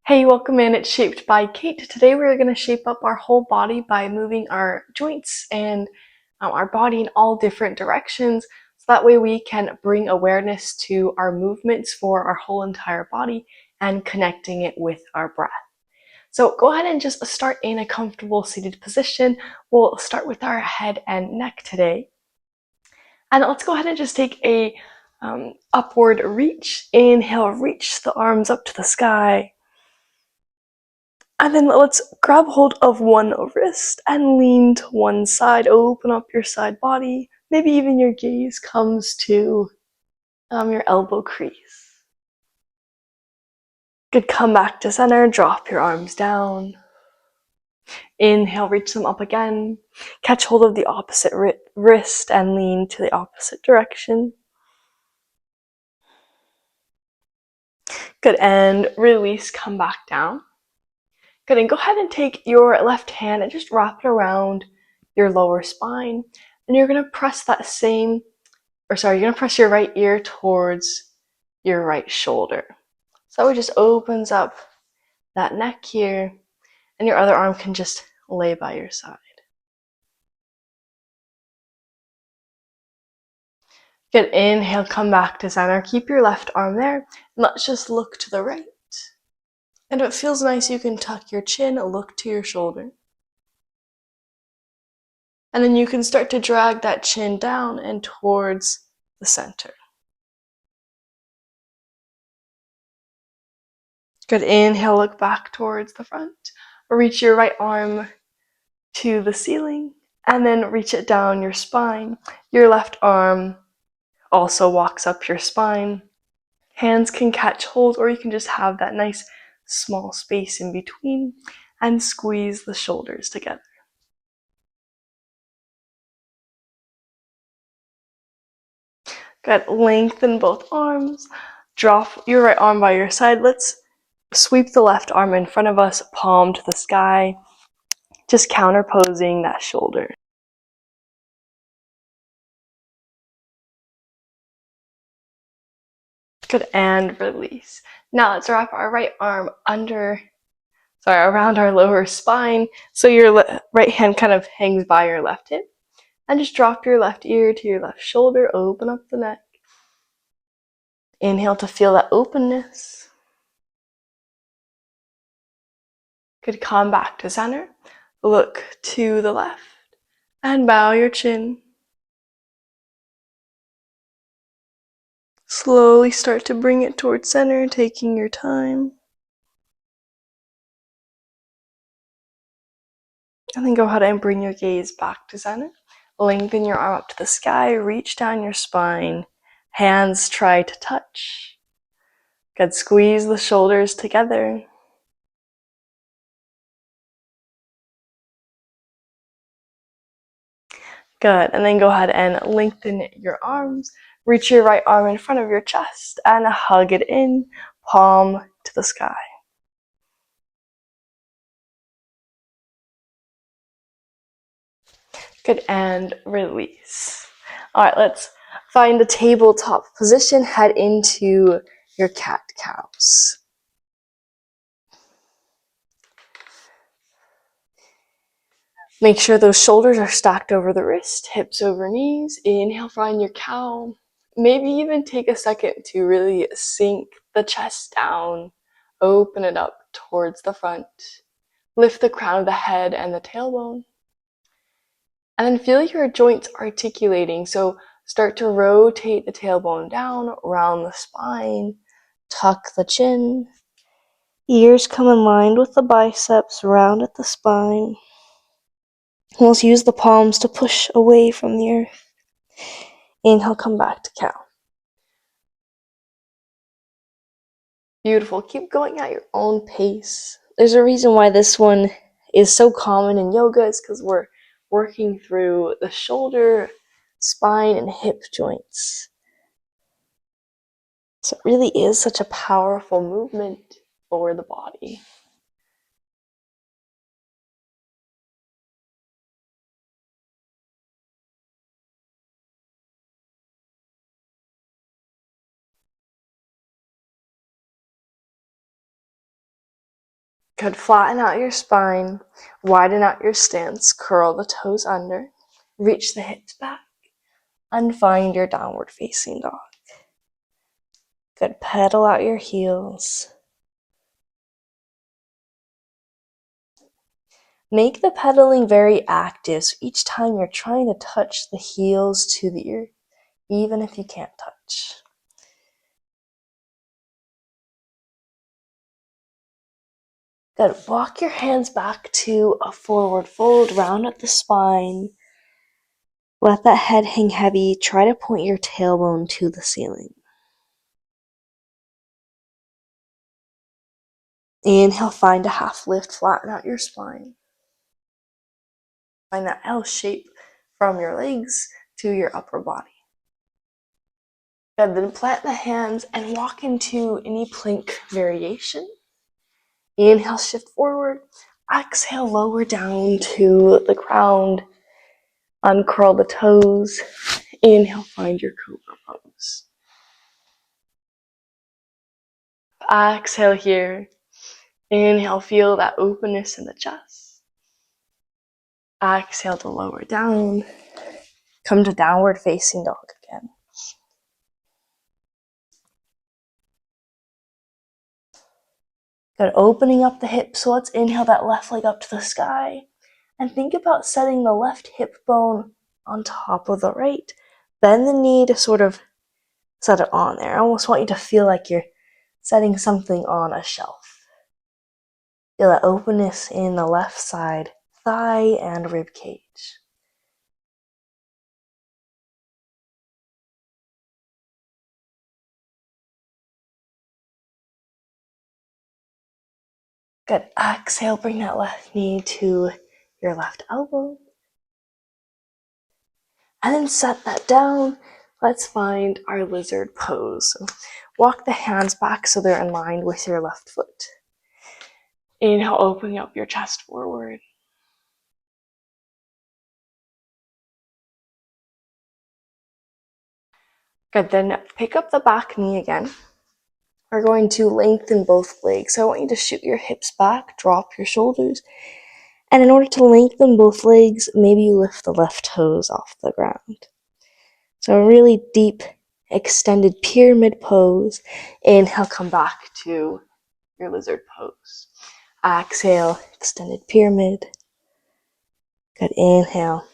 Hey, welcome in. It's Shaped by Kate. Today we're going to shape up our whole body by moving our joints and our body in all different directions. So that way we can bring awareness to our movements for our whole entire body and connecting it with our breath. So go ahead and just start in a comfortable seated position. We'll start with our head and neck today. And let's go ahead and just take a upward reach. Inhale, reach the arms up to the sky. And then let's grab hold of one wrist and lean to one side. Open up your side body. Maybe even your gaze comes to your elbow crease. Good, come back to center. Drop your arms down. Inhale, reach them up again. Catch hold of the opposite wrist and lean to the opposite direction. Good, and release, come back down. Good, and go ahead and take your left hand and just wrap it around your lower spine. And you're going to press you're going to press your right ear towards your right shoulder. So it just opens up that neck here, and your other arm can just lay by your side. Good, inhale, come back to center. Keep your left arm there, and let's just look to the right. And if it feels nice, you can tuck your chin, look to your shoulder. And then you can start to drag that chin down and towards the center. Good, inhale, look back towards the front. Reach your right arm to the ceiling and then reach it down your spine. Your left arm also walks up your spine. Hands can catch hold, or you can just have that nice small space in between and squeeze the shoulders together. Good, lengthen both arms. Drop your right arm by your side. Let's sweep the left arm in front of us, palm to the sky, just counterposing that shoulder. Good, and release. Now let's wrap our right arm around our lower spine, so your right hand kind of hangs by your left hip. And just drop your left ear to your left shoulder, open up the neck. Inhale to feel that openness. Good, come back to center. Look to the left and bow your chin. Slowly start to bring it towards center, taking your time. And then go ahead and bring your gaze back to center. Lengthen your arm up to the sky, reach down your spine. Hands try to touch. Good, squeeze the shoulders together. Good, and then go ahead and lengthen your arms. Reach your right arm in front of your chest and hug it in, palm to the sky. Good, and release. All right, let's find a tabletop position, head into your cat-cows. Make sure those shoulders are stacked over the wrist, hips over knees. Inhale, find your cow. Maybe even take a second to really sink the chest down, open it up towards the front. Lift the crown of the head and the tailbone. And then feel your joints articulating. So start to rotate the tailbone down, around the spine, tuck the chin. Ears come in line with the biceps, round at the spine. Let's use the palms to push away from the earth. Inhale, come back to cow. Beautiful. Keep going at your own pace. There's a reason why this one is so common in yoga. It's because we're working through the shoulder, spine, and hip joints. So it really is such a powerful movement for the body. Good. Flatten out your spine, widen out your stance, curl the toes under, reach the hips back, and find your downward facing dog. Good. Pedal out your heels. Make the pedaling very active, so each time you're trying to touch the heels to the earth, even if you can't touch. Good. Walk your hands back to a forward fold, round at the spine. Let that head hang heavy. Try to point your tailbone to the ceiling. Inhale, find a half lift, flatten out your spine. Find that L shape from your legs to your upper body. Good. Then plant the hands and walk into any plank variation. Inhale, shift forward. Exhale, lower down to the ground. Uncurl the toes. Inhale, find your cobra pose. Exhale here. Inhale, feel that openness in the chest. Exhale to lower down. Come to downward facing dog again. Good. Opening up the hips. So let's inhale that left leg up to the sky. And think about setting the left hip bone on top of the right. Bend the knee to sort of set it on there. I almost want you to feel like you're setting something on a shelf. Feel that openness in the left side, thigh and rib cage. Good. Exhale, bring that left knee to your left elbow. And then set that down. Let's find our lizard pose. So walk the hands back so they're in line with your left foot. Inhale, opening up your chest forward. Good. Then pick up the back knee again. We're going to lengthen both legs. So I want you to shoot your hips back, drop your shoulders. And in order to lengthen both legs, maybe you lift the left toes off the ground. So a really deep, extended pyramid pose. Inhale, come back to your lizard pose. Exhale, extended pyramid. Good. Inhale.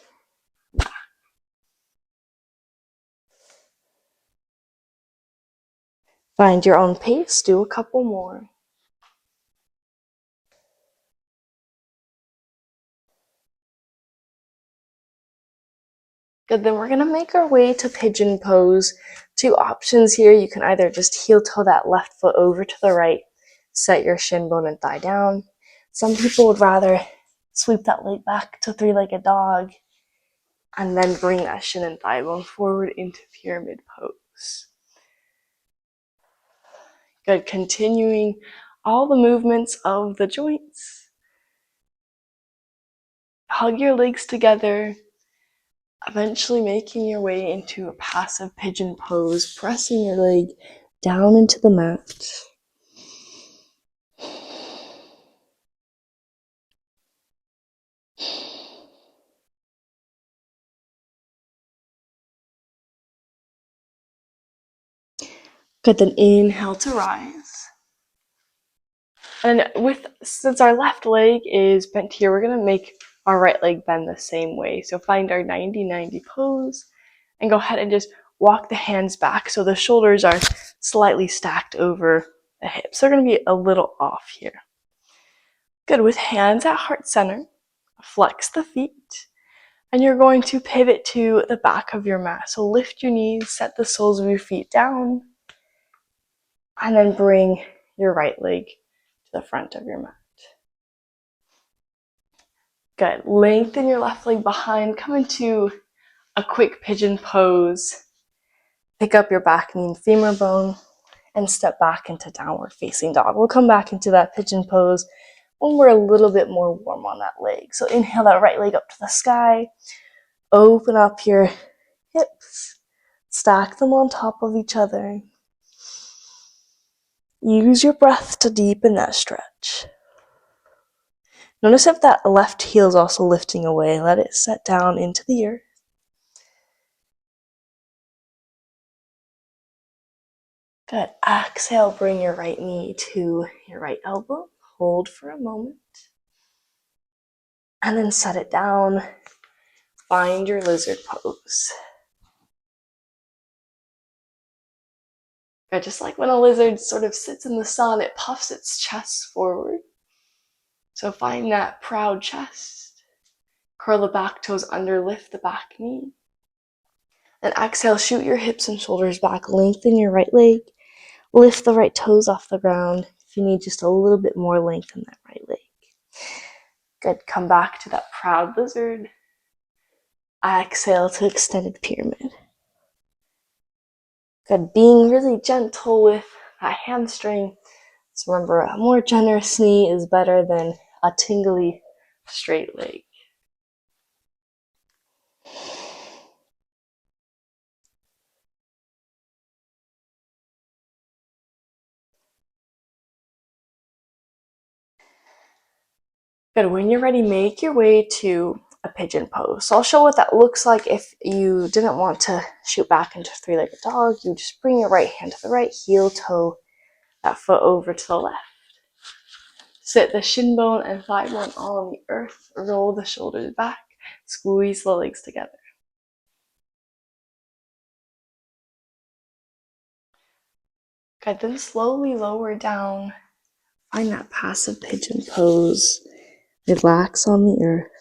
Find your own pace. Do a couple more. Good. Then we're going to make our way to pigeon pose. Two options here. You can either just heel toe that left foot over to the right, set your shin bone and thigh down. Some people would rather sweep that leg back to three-legged dog and then bring that shin and thigh bone forward into pyramid pose. Good. Continuing all the movements of the joints. Hug your legs together, eventually making your way into a passive pigeon pose, pressing your leg down into the mat. Good. Then inhale to rise. And since our left leg is bent here, we're going to make our right leg bend the same way. So find our 90-90 pose and go ahead and just walk the hands back so the shoulders are slightly stacked over the hips. They're going to be a little off here. Good. With hands at heart center, flex the feet, and you're going to pivot to the back of your mat. So lift your knees, set the soles of your feet down, and then bring your right leg to the front of your mat. Good. Lengthen your left leg behind. Come into a quick pigeon pose. Pick up your back knee and femur bone and step back into downward facing dog. We'll come back into that pigeon pose when we're a little bit more warm on that leg. So inhale that right leg up to the sky. Open up your hips. Stack them on top of each other. Use your breath to deepen that stretch. Notice if that left heel is also lifting away. Let it set down into the earth. Good. Exhale, bring your right knee to your right elbow. Hold for a moment. And then set it down. Find your lizard pose. Good. Just like when a lizard sort of sits in the sun, it puffs its chest forward. So find that proud chest. Curl the back toes under, lift the back knee. Then exhale, shoot your hips and shoulders back, lengthen your right leg. Lift the right toes off the ground if you need just a little bit more length in that right leg. Good. Come back to that proud lizard. Exhale to extended pyramid. Good. Being really gentle with that hamstring. So remember, a more generous knee is better than a tingly straight leg. Good. When you're ready, make your way to a pigeon pose. So I'll show what that looks like if you didn't want to shoot back into three-legged dog. You just bring your right hand to the right, heel toe that foot over to the left. Sit the shin bone and thigh bone all on the earth. Roll the shoulders back. Squeeze the legs together. Good. Then slowly lower down. Find that passive pigeon pose. Relax on the earth.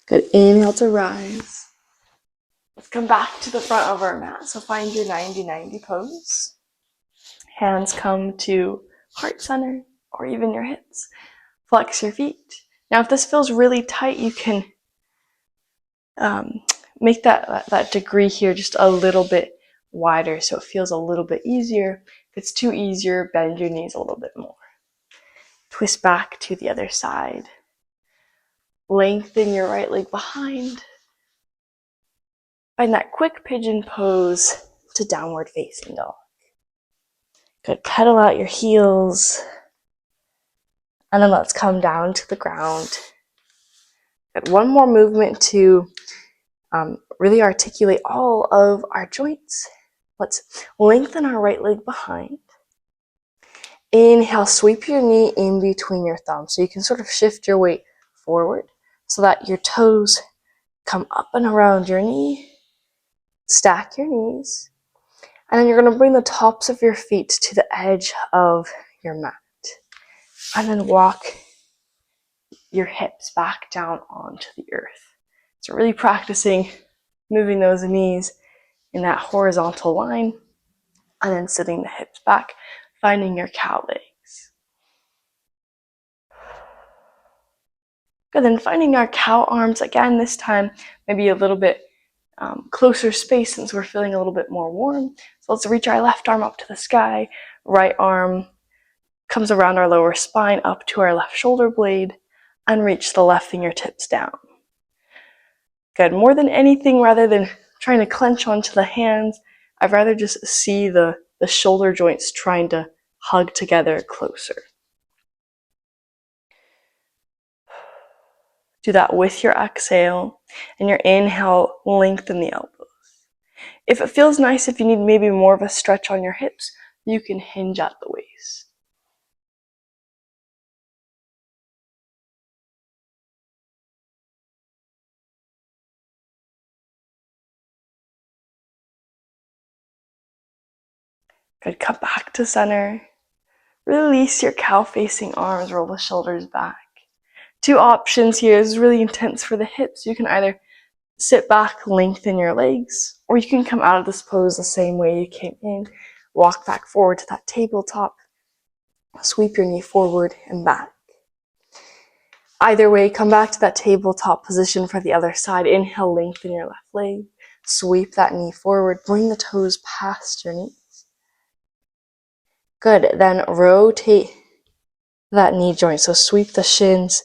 Good. Inhale to rise. Let's come back to the front of our mat. So find your 90-90 pose. Hands come to heart center or even your hips. Flex your feet. Now if this feels really tight, you can make that degree here just a little bit wider so it feels a little bit easier. If it's too easier, bend your knees a little bit more. Twist back to the other side. Lengthen your right leg behind. Find that quick pigeon pose to downward facing dog. Good. Pedal out your heels. And then let's come down to the ground. Good. One more movement to really articulate all of our joints. Let's lengthen our right leg behind. Inhale, sweep your knee in between your thumbs. So you can sort of shift your weight forward so that your toes come up and around your knee. Stack your knees. And then you're going to bring the tops of your feet to the edge of your mat. And then walk your hips back down onto the earth. So really practicing moving those knees in that horizontal line. And then sitting the hips back, finding your cow legs. Good, then finding our cow arms again, this time maybe a little bit closer space since we're feeling a little bit more warm. So let's reach our left arm up to the sky, right arm comes around our lower spine up to our left shoulder blade, and reach the left fingertips down. Good, more than anything, rather than trying to clench onto the hands, I'd rather just see the shoulder joints trying to hug together closer. Do that with your exhale, and your inhale, lengthen the elbows. If it feels nice, if you need maybe more of a stretch on your hips, you can hinge at the waist. Good, come back to center. Release your cow-facing arms, roll the shoulders back. Two options here. This is really intense for the hips. You can either sit back, lengthen your legs, or you can come out of this pose the same way you came in. Walk back forward to that tabletop. Sweep your knee forward and back. Either way, come back to that tabletop position for the other side. Inhale, lengthen your left leg. Sweep that knee forward. Bring the toes past your knees. Good. Then rotate that knee joint. So sweep the shins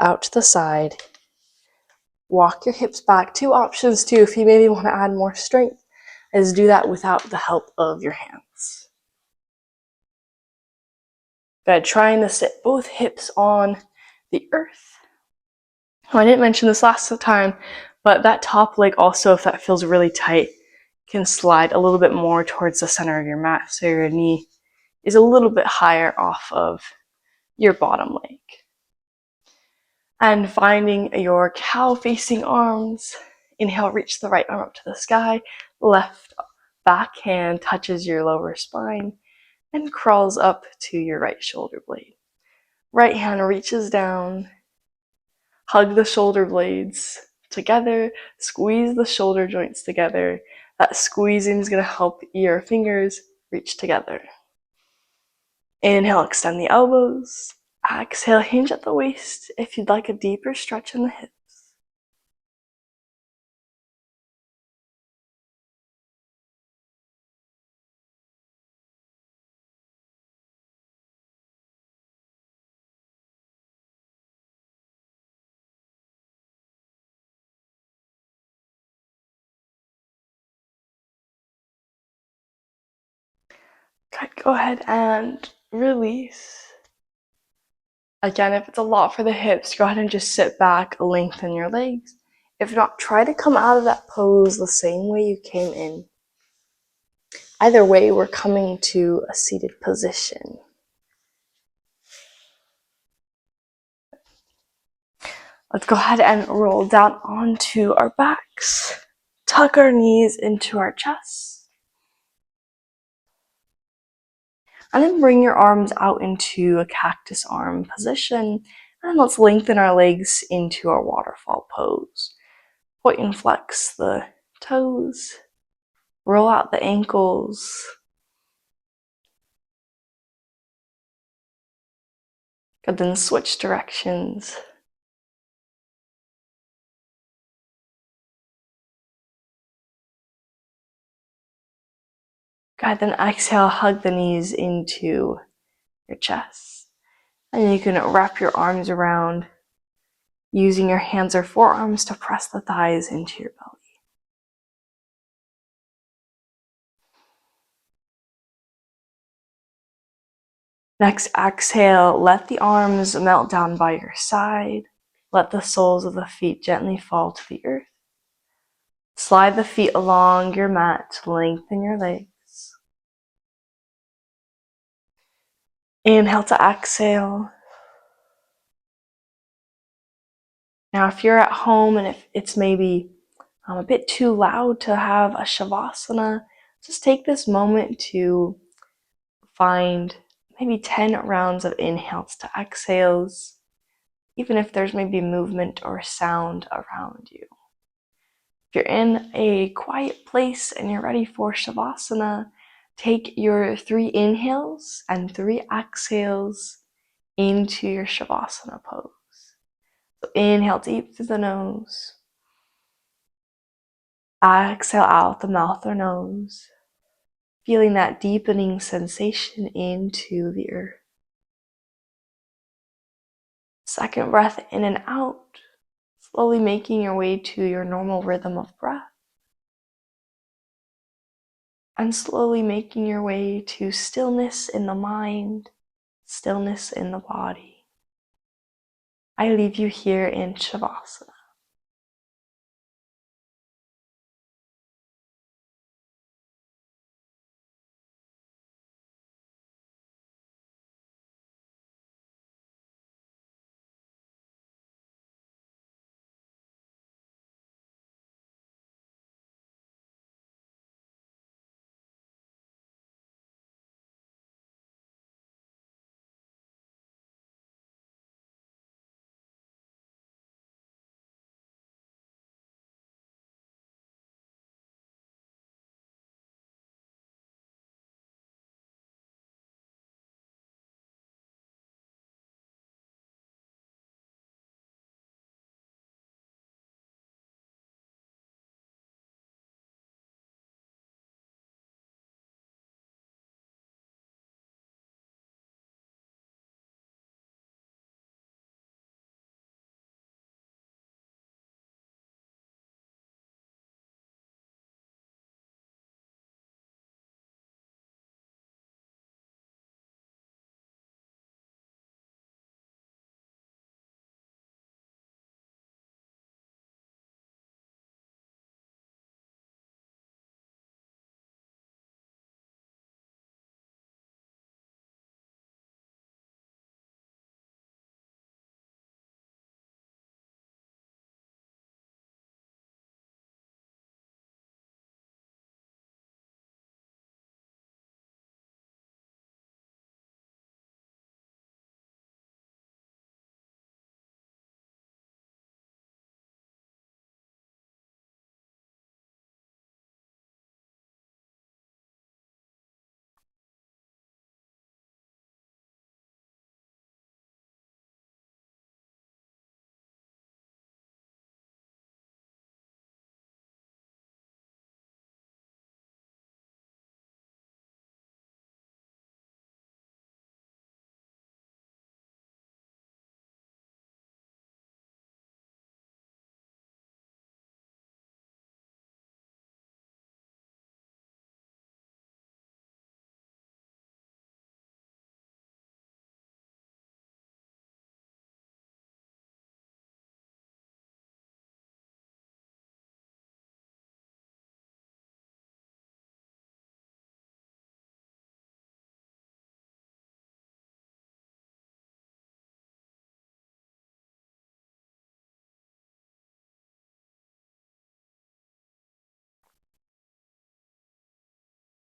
out to the side. Walk your hips back. Two options too, if you maybe want to add more strength, is do that without the help of your hands. Good. Trying to sit both hips on the earth. Oh, I didn't mention this last time, but that top leg also, if that feels really tight, can slide a little bit more towards the center of your mat, so your knee is a little bit higher off of your bottom leg. And finding your cow facing arms. Inhale, reach the right arm up to the sky. Left back hand touches your lower spine and crawls up to your right shoulder blade. Right hand reaches down. Hug the shoulder blades together. Squeeze the shoulder joints together. That squeezing is going to help your fingers reach together. Inhale, extend the elbows. Exhale, hinge at the waist if you'd like a deeper stretch in the hips. Good, go ahead and release. Again, if it's a lot for the hips, go ahead and just sit back, lengthen your legs. If not, try to come out of that pose the same way you came in. Either way, we're coming to a seated position. Let's go ahead and roll down onto our backs. Tuck our knees into our chest. And then bring your arms out into a cactus arm position. And let's lengthen our legs into our waterfall pose. Point and flex the toes. Roll out the ankles. Good, then switch directions. Good, then exhale, hug the knees into your chest. And you can wrap your arms around using your hands or forearms to press the thighs into your belly. Next, exhale, let the arms melt down by your side. Let the soles of the feet gently fall to the earth. Slide the feet along your mat to lengthen your legs. Inhale to exhale. Now, if you're at home and if it's maybe a bit too loud to have a Savasana, just take this moment to find maybe 10 rounds of inhales to exhales, even if there's maybe movement or sound around you. If you're in a quiet place and you're ready for Savasana, take your 3 inhales and 3 exhales into your Savasana pose. So inhale deep through the nose. Exhale out the mouth or nose. Feeling that deepening sensation into the earth. Second breath in and out. Slowly making your way to your normal rhythm of breath. And slowly making your way to stillness in the mind, stillness in the body. I leave you here in Savasana.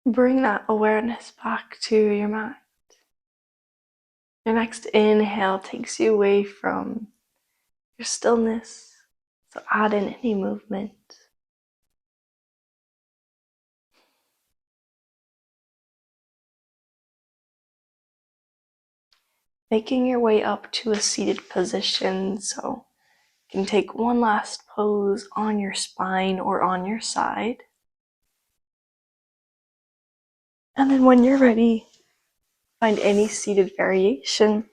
Bring that awareness back to your mat. Your next inhale takes you away from your stillness, so add in any movement. Making your way up to a seated position, so you can take one last pose on your spine or on your side. And then when you're ready, find any seated variation.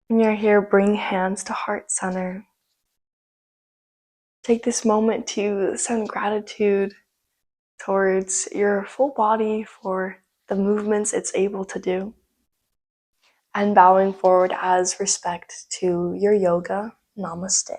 When you're here, bring hands to heart center. Take this moment to send gratitude towards your full body for the movements it's able to do. And bowing forward as respect to your yoga. Namaste.